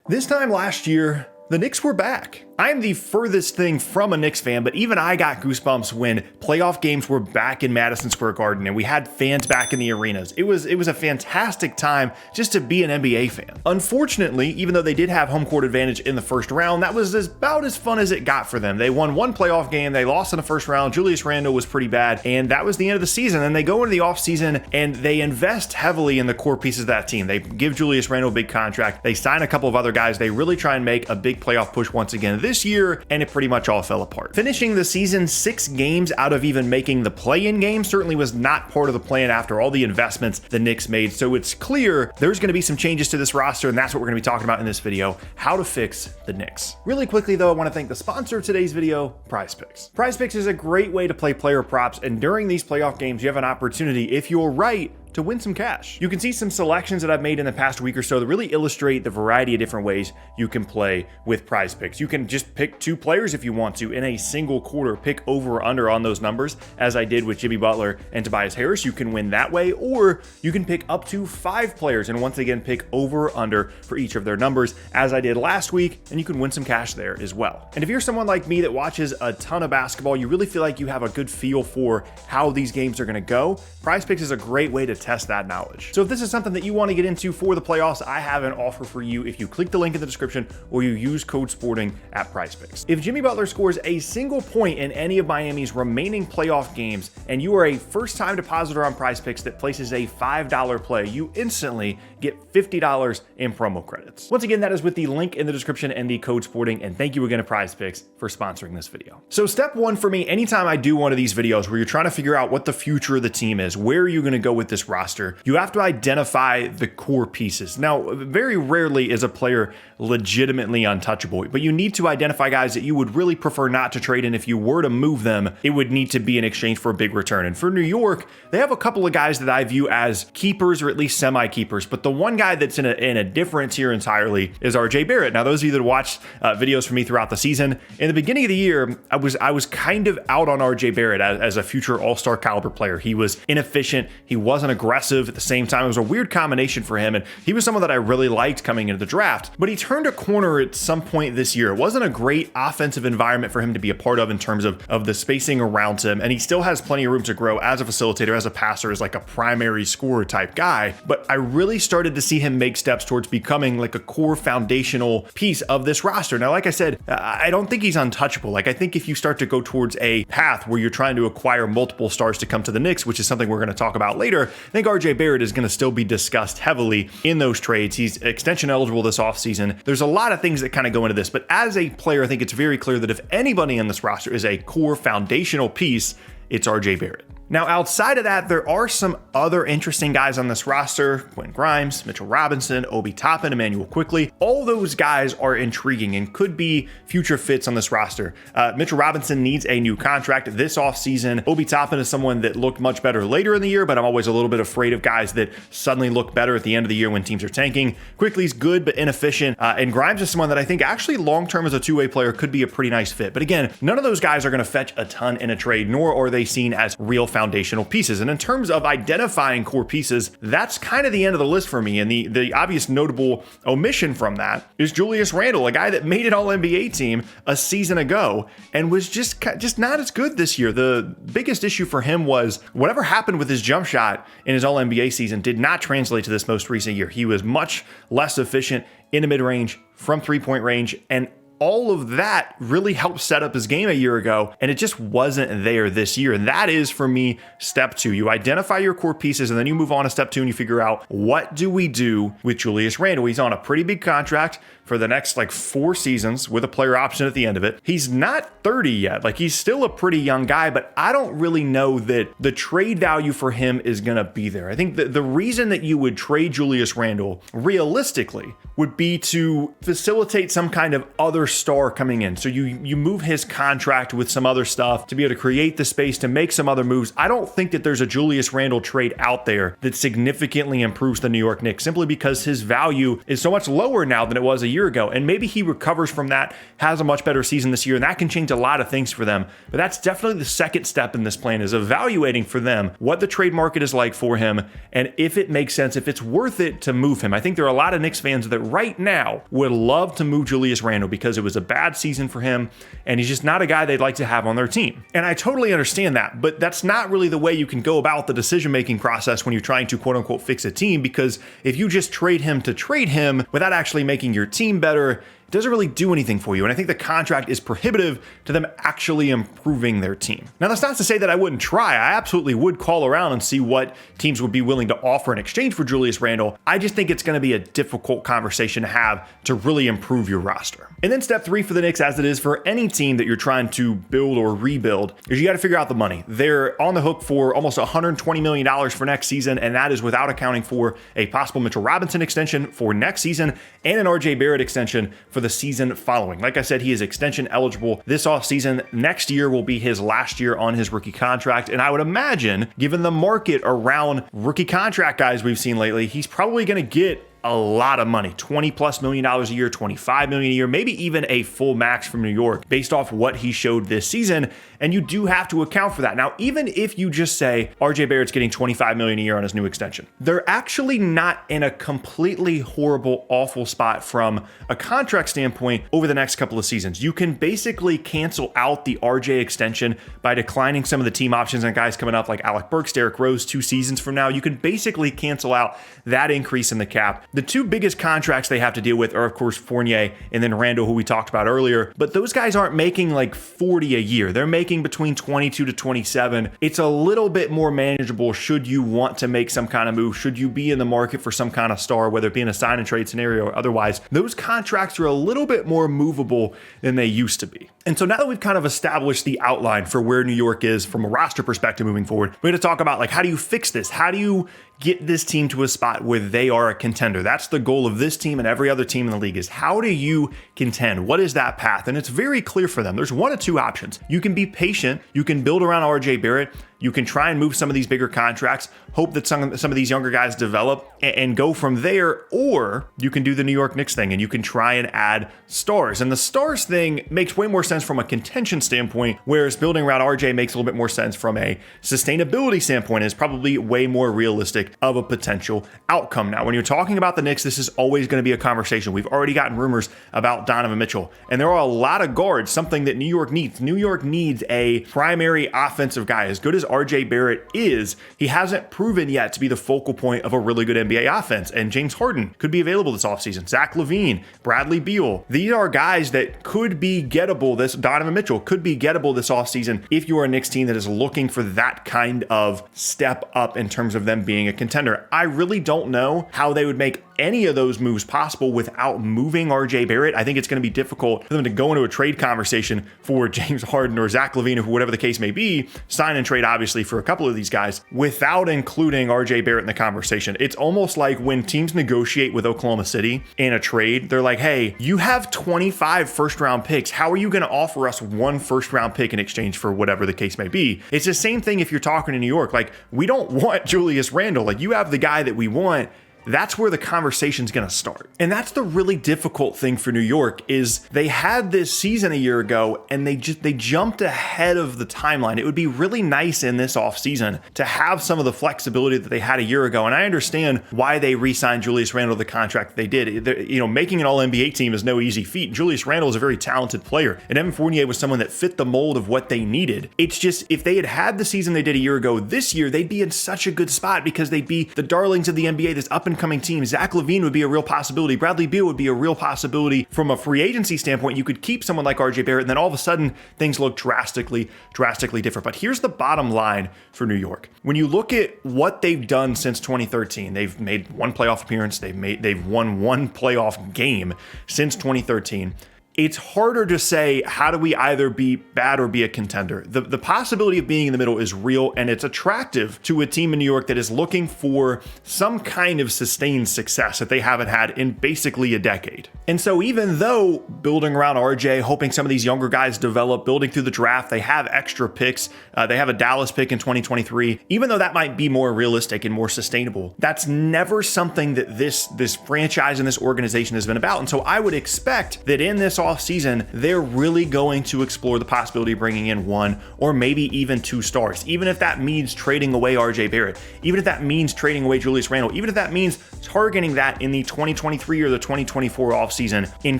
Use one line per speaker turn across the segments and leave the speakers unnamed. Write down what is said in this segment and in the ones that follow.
This time last year, the Knicks were back. I'm the furthest thing from a Knicks fan, but even I got goosebumps when playoff games were back in Madison Square Garden and we had fans back in the arenas. It was a fantastic time just to be an NBA fan. Unfortunately, even though they did have home court advantage in the first round, that was about as fun as it got for them. They won one playoff game, they lost in the first round, Julius Randle was pretty bad, and that was the end of the season. And they go into the offseason and they invest heavily in the core pieces of that team. They give Julius Randle a big contract, they sign a couple of other guys, they really try and make a big playoff push once again this year, and it pretty much all fell apart. Finishing the season 6 games out of even making the play-in game certainly was not part of the plan after all the investments the Knicks made, so it's clear there's going to be some changes to this roster, and that's what we're going to be talking about in this video, how to fix the Knicks. Really quickly though, I want to thank the sponsor of today's video, PrizePicks. PrizePicks is a great way to play player props, and during these playoff games, you have an opportunity, if you're right, to win some cash. You can see some selections that I've made in the past week or so that really illustrate the variety of different ways you can play with PrizePicks. You can just pick 2 players if you want to in a single quarter, pick over or under on those numbers, as I did with Jimmy Butler and Tobias Harris. You can win that way, or you can pick up to 5 players and once again pick over or under for each of their numbers, as I did last week, and you can win some cash there as well. And if you're someone like me that watches a ton of basketball, you really feel like you have a good feel for how these games are going to go, PrizePicks is a great way to test that knowledge. So if this is something that you want to get into for the playoffs, I have an offer for you if you click the link in the description or you use code SPORTING at PrizePicks. If Jimmy Butler scores a single point in any of Miami's remaining playoff games and you are a first-time depositor on PrizePicks that places a $5 play, you instantly get $50 in promo credits. Once again, that is with the link in the description and the code SPORTING, and thank you again to PrizePicks for sponsoring this video. So step 1 for me, anytime I do one of these videos where you're trying to figure out what the future of the team is, where are you going to go with this roster, you have to identify the core pieces. Now, very rarely is a player legitimately untouchable, but you need to identify guys that you would really prefer not to trade, and if you were to move them, it would need to be in exchange for a big return. And for New York, they have a couple of guys that I view as keepers or at least semi-keepers, but the one guy that's in a different tier entirely is RJ Barrett. Now, those of you that watched videos from me throughout the season, in the beginning of the year, I was kind of out on RJ Barrett as a future all-star caliber player. He was inefficient, he wasn't aggressive at the same time. It was a weird combination for him, and he was someone that I really liked coming into the draft, but he turned a corner at some point this year. It wasn't a great offensive environment for him to be a part of in terms of the spacing around him, and he still has plenty of room to grow as a facilitator, as a passer, as like a primary scorer type guy, but I really started to see him make steps towards becoming like a core foundational piece of this roster. Now, like I said, I don't think he's untouchable. Like, I think if you start to go towards a path where you're trying to acquire multiple stars to come to the Knicks, which is something we're going to talk about later, I think RJ Barrett is going to still be discussed heavily in those trades. He's extension eligible this offseason. There's a lot of things that kind of go into this, but as a player, I think it's very clear that if anybody on this roster is a core foundational piece, it's RJ Barrett. Now, outside of that, there are some other interesting guys on this roster. Quentin Grimes, Mitchell Robinson, Obi Toppin, Emmanuel Quickley. All those guys are intriguing and could be future fits on this roster. Mitchell Robinson needs a new contract this offseason. Obi Toppin is someone that looked much better later in the year, but I'm always a little bit afraid of guys that suddenly look better at the end of the year when teams are tanking. Quickley's good, but inefficient. And Grimes is someone that I think actually long-term as a two-way player could be a pretty nice fit. But again, none of those guys are going to fetch a ton in a trade, nor are they seen as real foundational pieces. And in terms of identifying core pieces, that's kind of the end of the list for me. And the obvious notable omission from that is Julius Randle, a guy that made an All-NBA team a season ago and was just not as good this year. The biggest issue for him was whatever happened with his jump shot in his All-NBA season did not translate to this most recent year. He was much less efficient in the mid-range, from three-point range, and all of that really helped set up his game a year ago, and it just wasn't there this year. And that is, for me, step 2. You identify your core pieces, and then you move on to step 2, and you figure out, what do we do with Julius Randle? He's on a pretty big contract for the next 4 seasons with a player option at the end of it. He's not 30 yet. He's still a pretty young guy, but I don't really know that the trade value for him is going to be there. I think that the reason that you would trade Julius Randle realistically would be to facilitate some kind of other star coming in. So you move his contract with some other stuff to be able to create the space to make some other moves. I don't think that there's a Julius Randle trade out there that significantly improves the New York Knicks, simply because his value is so much lower now than it was a year ago. And maybe he recovers from that, has a much better season this year, and that can change a lot of things for them. But that's definitely the second step in this plan, is evaluating for them what the trade market is like for him, and if it makes sense, if it's worth it to move him. I think there are a lot of Knicks fans that right now would love to move Julius Randle because it was a bad season for him, and he's just not a guy they'd like to have on their team. And I totally understand that, but that's not really the way you can go about the decision-making process when you're trying to quote-unquote fix a team, because if you just trade him to trade him without actually making your team better, it doesn't really do anything for you. And I think the contract is prohibitive to them actually improving their team. Now, that's not to say that I wouldn't try. I absolutely would call around and see what teams would be willing to offer in exchange for Julius Randle. I just think it's going to be a difficult conversation to have to really improve your roster. And then step 3 for the Knicks, as it is for any team that you're trying to build or rebuild, is you got to figure out the money. They're on the hook for almost $120 million for next season, and that is without accounting for a possible Mitchell Robinson extension for next season and an RJ Barrett extension for the season following. Like I said, he is extension eligible this offseason. Next year will be his last year on his rookie contract. And I would imagine, given the market around rookie contract guys we've seen lately, he's probably going to get a lot of money, $20+ million a year, $25 million a year, maybe even a full max from New York based off what he showed this season. And you do have to account for that. Now, even if you just say RJ Barrett's getting $25 million a year on his new extension, they're actually not in a completely horrible, awful spot from a contract standpoint over the next couple of seasons. You can basically cancel out the RJ extension by declining some of the team options on guys coming up like Alec Burks, Derrick Rose 2 seasons from now. You can basically cancel out that increase in the cap. The two biggest contracts they have to deal with are, of course, Fournier and then Randle, who we talked about earlier. But those guys aren't making like 40 a year. They're making between 22 to 27. It's a little bit more manageable should you want to make some kind of move, should you be in the market for some kind of star, whether it be in a sign and trade scenario or otherwise. Those contracts are a little bit more movable than they used to be. And so now that we've kind of established the outline for where New York is from a roster perspective moving forward, we're going to talk about like, how do you fix this? How do you get this team to a spot where they are a contender? That's the goal of this team and every other team in the league, is how do you contend? What is that path? And it's very clear for them. There's one of two options. You can be patient. You can build around RJ Barrett. You can try and move some of these bigger contracts, hope that some of these younger guys develop and go from there, or you can do the New York Knicks thing and you can try and add stars. And the stars thing makes way more sense from a contention standpoint, whereas building around RJ makes a little bit more sense from a sustainability standpoint, is probably way more realistic of a potential outcome. Now, when you're talking about the Knicks, this is always going to be a conversation. We've already gotten rumors about Donovan Mitchell, and there are a lot of guards, something that New York needs. New York needs a primary offensive guy. As good as RJ Barrett is, he hasn't proven yet to be the focal point of a really good NBA offense. And James Harden could be available this offseason. Zach Lavine, Bradley Beal. These are guys that could be gettable. Donovan Mitchell could be gettable this offseason if you are a Knicks team that is looking for that kind of step up in terms of them being a contender. I really don't know how they would make any of those moves possible without moving RJ Barrett. I think it's going to be difficult for them to go into a trade conversation for James Harden or Zach Lavine or whatever the case may be, sign and trade obviously for a couple of these guys, without including RJ Barrett in the conversation. It's almost like when teams negotiate with Oklahoma City in a trade, they're like, hey, you have 25 first round picks. How are you going to offer us one first round pick in exchange for whatever the case may be? It's the same thing if you're talking to New York. Like, we don't want Julius Randle. Like, you have the guy that we want. That's where the conversation's going to start. And that's the really difficult thing for New York, is they had this season a year ago and they jumped ahead of the timeline. It would be really nice in this offseason to have some of the flexibility that they had a year ago. And I understand why they re-signed Julius Randle the contract they did. Making an all-NBA team is no easy feat. Julius Randle is a very talented player, and Evan Fournier was someone that fit the mold of what they needed. It's just, if they had the season they did a year ago, this year, they'd be in such a good spot because they'd be the darlings of the NBA, this up-and-coming team. Zach Lavine would be a real possibility. Bradley Beal would be a real possibility. From a free agency standpoint, you could keep someone like RJ Barrett, and then all of a sudden, things look drastically different. But here's the bottom line for New York. When you look at what they've done since 2013, they've made one playoff appearance. They've won one playoff game since 2013. it's harder to say, how do we either be bad or be a contender? The possibility of being in the middle is real, and it's attractive to a team in New York that is looking for some kind of sustained success that they haven't had in basically a decade. And so even though building around RJ, hoping some of these younger guys develop, building through the draft, they have extra picks, they have a Dallas pick in 2023, even though that might be more realistic and more sustainable, that's never something that this franchise and this organization has been about. And so I would expect that in this offseason, they're really going to explore the possibility of bringing in one or maybe even two stars, even if that means trading away RJ Barrett, even if that means trading away Julius Randle, even if that means targeting that in the 2023 or the 2024 offseason. In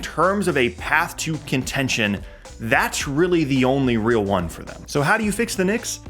terms of a path to contention, that's really the only real one for them. So how do you fix the Knicks?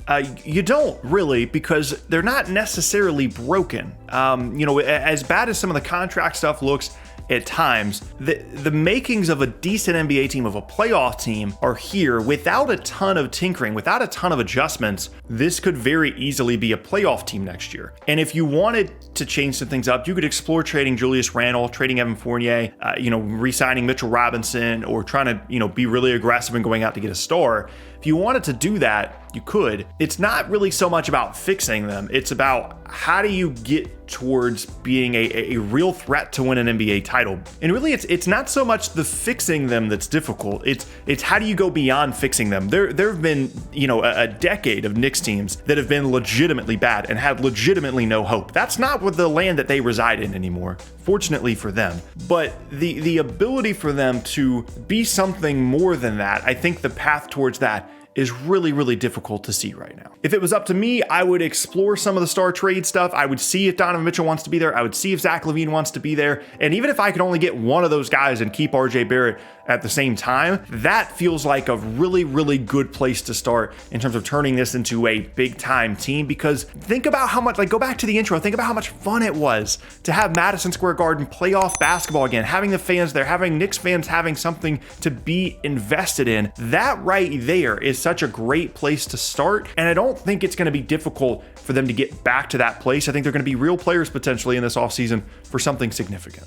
You don't really, because they're not necessarily broken. As bad as some of the contract stuff looks at times, the makings of a decent NBA team, of a playoff team, are here without a ton of tinkering, without a ton of adjustments. This could very easily be a playoff team next year. And if you wanted to change some things up, you could explore trading Julius Randle, trading Evan Fournier, re-signing Mitchell Robinson, or trying to, be really aggressive and going out to get a star. If you wanted to do that, you could. It's not really so much about fixing them. It's about how do you get towards being a real threat to win an NBA title. And really, it's not so much the fixing them that's difficult. It's how do you go beyond fixing them. There have been, a decade of Knicks teams that have been legitimately bad and had legitimately no hope. That's not what the land that they reside in anymore, fortunately for them. But the ability for them to be something more than that, I think the path towards that is really, really difficult to see right now. If it was up to me, I would explore some of the star trade stuff. I would see if Donovan Mitchell wants to be there. I would see if Zach Lavine wants to be there. And even if I could only get one of those guys and keep RJ Barrett at the same time, that feels like a really, really good place to start in terms of turning this into a big time team. Because think about how much, go back to the intro, think about how much fun it was to have Madison Square Garden playoff basketball again, having the fans there, having Knicks fans having something to be invested in. That right there is such a great place to start. And I don't think it's going to be difficult for them to get back to that place. I think they're going to be real players potentially in this offseason for something significant.